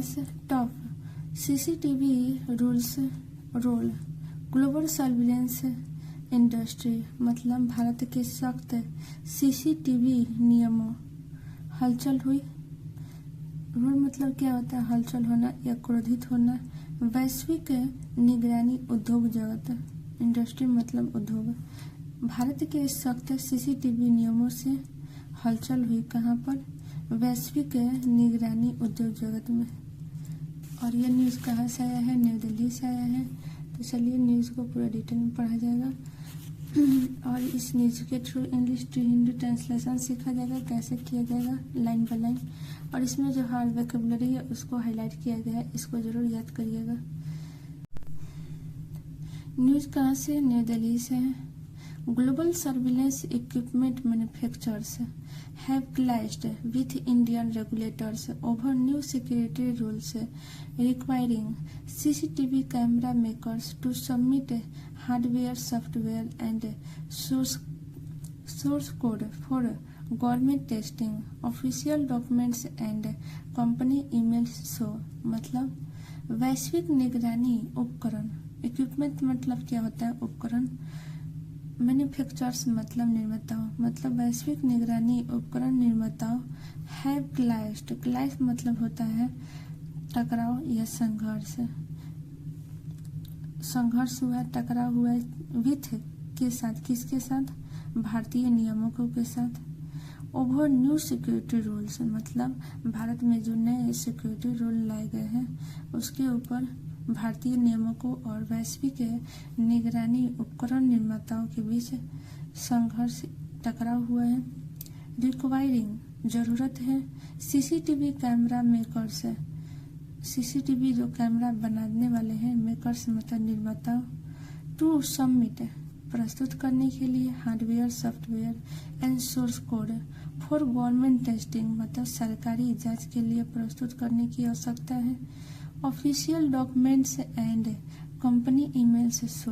France top CCTV rules role global surveillance industry मतलब भारत के सख्त सीसीटीवी नियमों हलचल हुई। रूल मतलब क्या होता है? हलचल होना या क्रोधित होना। वैश्विक निगरानी उद्योग जगत इंडस्ट्री मतलब उद्योग। भारत के सख्त सीसीटीवी नियमों से हलचल हुई। कहाँ पर? वैश्विक निगरानी उद्योग जगत में। और यह न्यूज़ कहाँ से आया है? न्यू दिल्ली से आया है। तो चलिए न्यूज़ को पूरा डिटेल में पढ़ा जाएगा और इस न्यूज़ के through English to Hindi translation सीखा जाएगा, कैसे किया जाएगा लाइन बाय लाइन। और इसमें जो हार्ड वोकैबुलरी है उसको हाईलाइट किया गया है, इसको जरूर याद करिएगा। न्यूज़ कहाँ से? न्यू दिल्ली से है। Global surveillance equipment manufacturers have clashed with Indian regulators over new security rules requiring CCTV camera makers to submit hardware, software and source code for government testing. Official documents and company emails show मतलब वैश्विक निगरानी उपकरण। Equipment मतलब क्या होता है? उपकरण। Manufacturers मतलब निर्माताओं, मतलब वैश्विक निगरानी उपकरण निर्माताओं हैव क्लैश्ड। क्लैश मतलब होता है टकराव या संघर्ष। संघर्ष हुआ, टकराव हुआ विथ के साथ, किसके साथ? भारतीय नियमों के साथ। ओवर न्यू सिक्योरिटी रूल्स मतलब भारत में जो नए सिक्योरिटी रूल लाए गए हैं उसके ऊपर भारतीय नियमों को और वैश्विक निगरानी उपकरण निर्माताओं के बीच संघर्ष, टकराव हुआ है। रिक्वायरिंग जरूरत है सीसीटीवी कैमरा मेकर्स, सीसीटीवी जो कैमरा बनाने वाले हैं, मेकर्स मतलब निर्माताओं, टू सबमिट प्रस्तुत करने के लिए hardware, software and source code for government testing मतलब सरकारी जांच के लिए प्रस्तुत करने की आवश्यकता है। Official documents and company emails show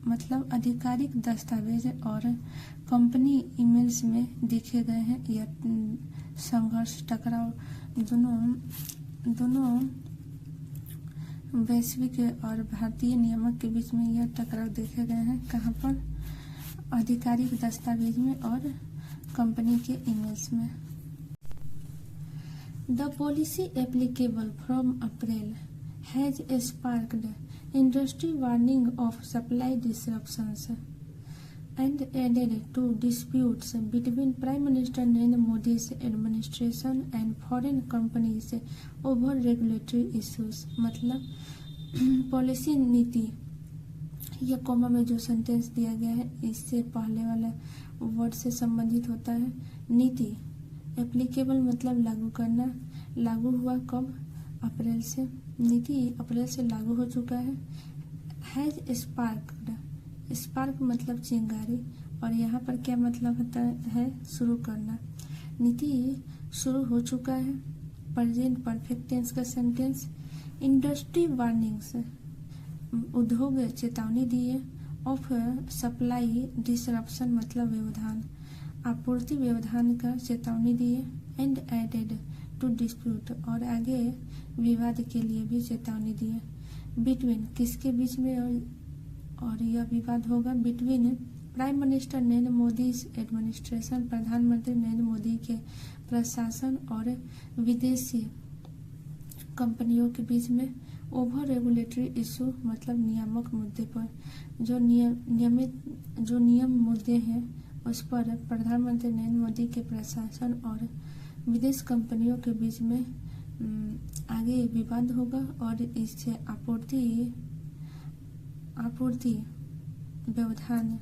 मतलब आधिकारिक दस्तावेज और कंपनी ईमेल्स में दिखे गए हैं यह संघर्ष, टकराव दोनों वैश्विक और भारतीय नियमों के बीच में यह टकराव देखे गए हैं। कहाँ पर? आधिकारिक दस्तावेज में और कंपनी के ईमेल्स में। The policy applicable from April has sparked industry warning of supply disruptions and added to disputes between Prime Minister Narendra Modi's administration and foreign companies over regulatory issues मतलब पॉलिसी नीति, यह comma में जो sentence दिया गया है इससे पहले वाला वर्ड से संबंधित होता है। नीति एप्लीकेबल मतलब लागू करना, लागू हुआ कब? अप्रैल से। नीति अप्रैल से लागू हो चुका है। हैज स्पार्क्ड, स्पार्क मतलब चिंगारी और यहाँ पर क्या मतलब होता है? शुरू करना। नीति शुरू हो चुका है। प्रेजेंट परफेक्ट टेंस का सेंटेंस। इंडस्ट्री वार्निंग्स उद्योग चेतावनी दिए। ऑफ सप्लाई डिसरप्शन मतलब व्यवधान, आपूर्ति व्यवधान का चेतावनी दिए। एंड एडेड टू डिस्प्यूट और आगे विवाद के लिए भी चेतावनी दिए। बिटवीन किसके बीच में? और यह विवाद होगा between prime minister Narendra Modi administration, प्रधानमंत्री नरेंद्र मोदी के प्रशासन और विदेशी कंपनियों के बीच में। ओवर रेगुलेटरी इशू मतलब नियामक मुद्दे पर, जो नियम मुद्दे हैं उस पर प्रधानमंत्री नरेंद्र मोदी के प्रशासन और विदेश कंपनियों के बीच में आगे विवाद होगा और इससे आपूर्ति व्यवधान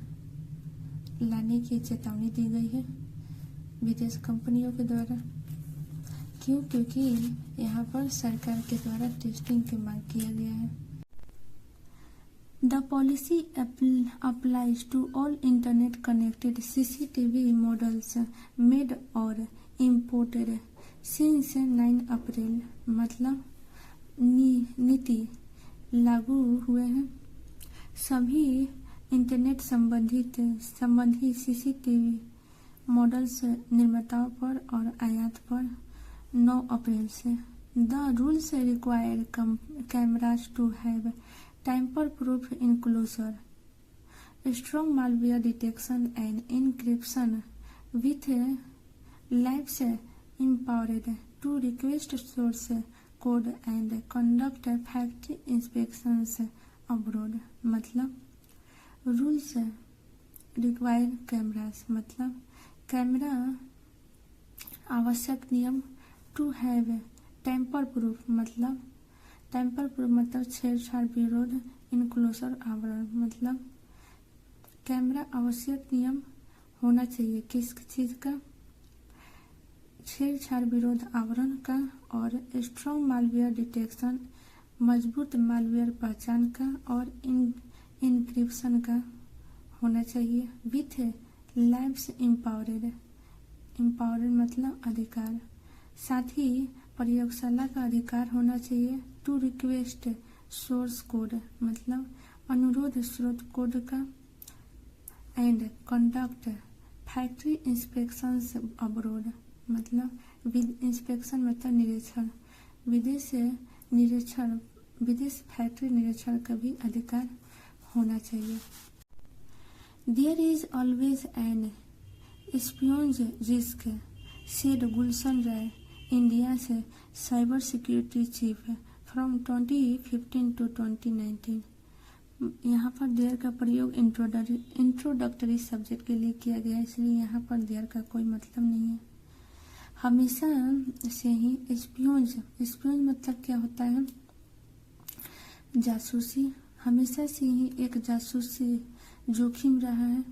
लाने की चेतावनी दी गई है विदेश कंपनियों के द्वारा। क्यों? क्योंकि यहाँ पर सरकार के द्वारा टेस्टिंग की मांग किया गया है। The policy applies to all internet connected CCTV models made or imported since 9 अप्रैल मतलब नीति लागू हुए हैं सभी इंटरनेट संबंधी सीसीटीवी मॉडल्स निर्माताओं पर और आयात पर 9 अप्रैल से। The rules require cameras to have tamper-proof enclosure, strong malware detection and encryption, with labs empowered to request source code and conduct factory inspections abroad. मतलब रूल्स रिक्वायर कैमरास मतलब camera आवश्यक नियम टू हैव टेम्पर प्रूफ मतलब छेड़छाड़ विरोध enclosure आवरण मतलब camera आवश्यक नियम होना चाहिए किस चीज का, छेड़छाड़ विरोध आवरण का, और स्ट्रॉन्ग मालवेयर डिटेक्शन मजबूत मालवेयर पहचान का, और इनक्रिप्शन का होना चाहिए, विथ लैब्स एम्पावरेड मतलब अधिकार, साथ ही प्रयोगशाला का अधिकार होना चाहिए, टू रिक्वेस्ट सोर्स कोड मतलब अनुरोध स्रोत कोड का, and conduct factory inspections abroad मतलब इंस्पेक्शन मतलब निरीक्षण, विदेश फैक्ट्री निरीक्षण का भी अधिकार होना चाहिए। There is always an espionage risk said Gulshan Rai, India से cyber security chief from 2015 to 2019। यहाँ पर देयर का प्रयोग इंट्रोडक्टरी सब्जेक्ट के लिए किया गया है, इसलिए यहाँ पर देयर का कोई मतलब नहीं है। हमेशा से ही स्पियोन्स मतलब क्या होता है, जासूसी, हमेशा से ही एक जासूसी जोखिम रहा है।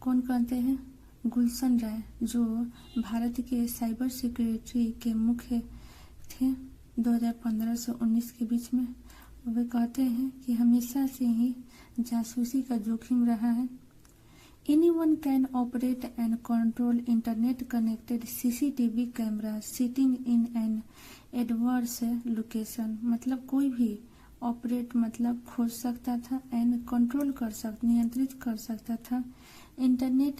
कौन कहते हैं, गुलशन राय जो भारत के साइबर सिक्योरिटी के मुख्य थे 2015 से 19 के बीच में। वे कहते हैं कि हमेशा से ही जासूसी का जोखिम रहा है। Anyone can operate and control internet connected CCTV camera sitting in an adverse location मतलब कोई भी ऑपरेट मतलब खोज सकता था, एंड कंट्रोल नियंत्रित कर सकता था इंटरनेट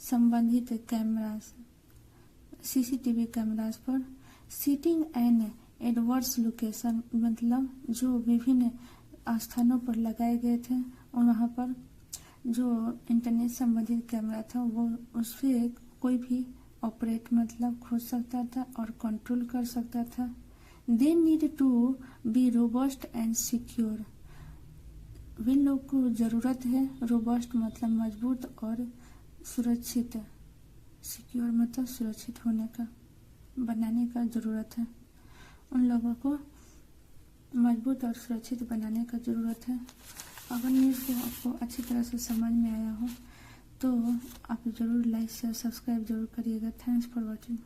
संबंधित कैमरास CCTV कैमरास पर, सिटिंग एन एडवर्स लोकेशन मतलब जो विभिन्न स्थानों पर लगाए गए थे, और वहाँ पर जो इंटरनेट संबंधित कैमरा था वो उससे कोई भी ऑपरेट मतलब खोज सकता था और कंट्रोल कर सकता था। They need to be robust and secure, वे लोग को जरूरत है, रोबस्ट मतलब मजबूत और सुरक्षित, सिक्योर मतलब सुरक्षित होने का बनाने का जरूरत है। उन लोगों को मजबूत और सुरक्षित बनाने का जरूरत है। अगर न्यूज़ को आपको अच्छी तरह से समझ में आया हो तो आप जरूर लाइक शेयर सब्सक्राइब जरूर करिएगा। Thanks for watching.